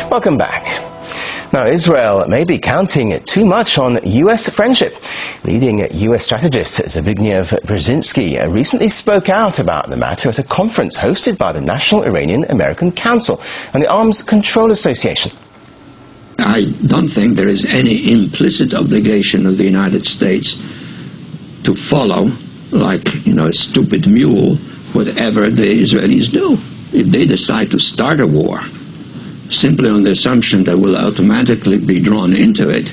Welcome back. Now, Israel may be counting too much on U.S. friendship. Leading U.S. strategist Zbigniew Brzezinski recently spoke out about the matter at a conference hosted by the National Iranian-American Council and the Arms Control Association. I don't think there is any implicit obligation of the United States to follow, like, a stupid mule, whatever the Israelis do. If they decide to start a war, simply on the assumption that we'll automatically be drawn into it,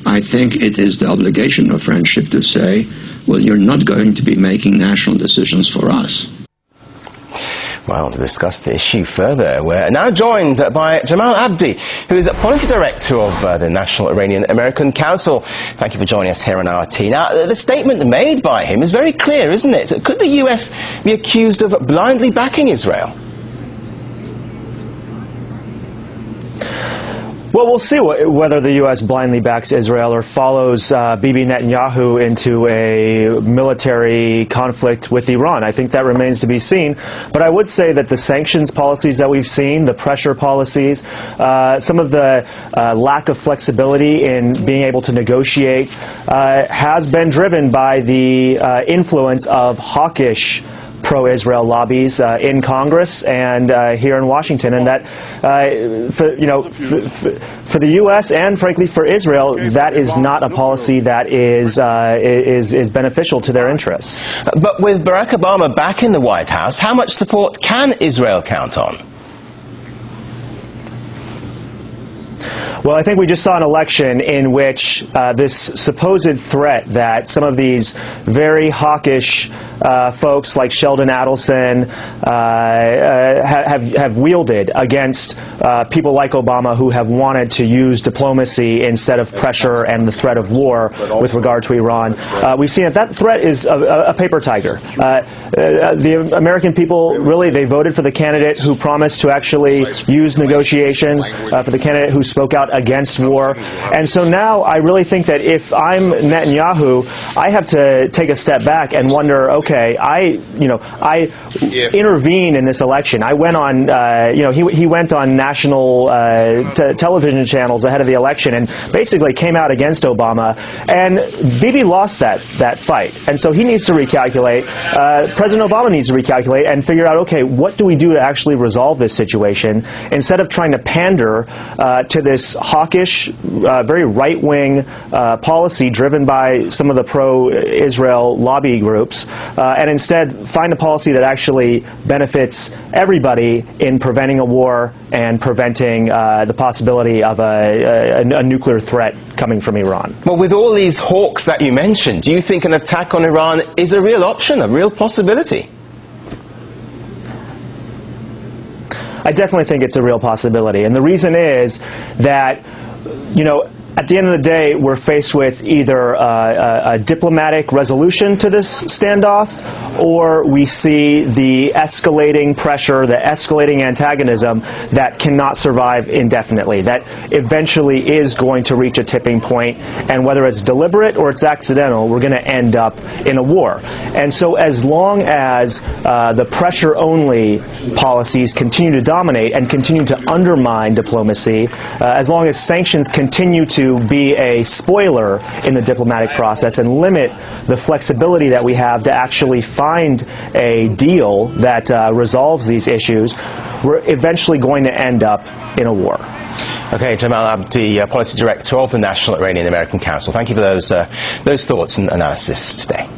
I think it is the obligation of friendship to say, well, you're not going to be making national decisions for us. Well, to discuss the issue further, we're now joined by Jamal Abdi, who is Policy Director of the National Iranian-American Council. Thank you for joining us here on RT. Now, the statement made by him is very clear, isn't it? Could the US be accused of blindly backing Israel? Well, we'll see whether the U.S. blindly backs Israel or follows Bibi Netanyahu into a military conflict with Iran. I think that remains to be seen. But I would say that the sanctions policies that we've seen, the pressure policies, some of the lack of flexibility in being able to negotiate has been driven by the influence of hawkish pro-Israel lobbies in Congress and here in Washington, and that for the U.S. and frankly for Israel, that is not a policy that is beneficial to their interests. But with Barack Obama back in the White House, how much support can Israel count on? Well, I think we just saw an election in which this supposed threat that some of these very hawkish folks like Sheldon Adelson have wielded against people like Obama who have wanted to use diplomacy instead of pressure and the threat of war with regard to Iran. We've seen that threat is a paper tiger. The American people, really, they voted for the candidate who promised to actually use negotiations, for the candidate who spoke out against war. And so now I really think that if I'm Netanyahu, I have to take a step back and wonder, okay, I intervened in this election. I went on, he went on national television channels ahead of the election and basically came out against Obama. And Bibi lost that fight. And so he needs to recalculate. President Obama needs to recalculate and figure out, okay, what do we do to actually resolve this situation instead of trying to pander to this hawkish, very right-wing policy driven by some of the pro-Israel lobby groups, and instead find a policy that actually benefits everybody in preventing a war and preventing the possibility of a nuclear threat coming from Iran. Well, with all these hawks that you mentioned, do you think an attack on Iran is a real option, a real possibility? I definitely think it's a real possibility. And the reason is that, at the end of the day, we're faced with either a diplomatic resolution to this standoff, or we see the escalating pressure, the escalating antagonism that cannot survive indefinitely, that eventually is going to reach a tipping point, and whether it's deliberate or it's accidental, we're going to end up in a war. And so as long as the pressure-only policies continue to dominate and continue to undermine diplomacy, as long as sanctions continue to be a spoiler in the diplomatic process and limit the flexibility that we have to actually find a deal that resolves these issues, we're eventually going to end up in a war. Okay, Jamal Abdi, Policy Director of the National Iranian-American Council. Thank you for those thoughts and analysis today.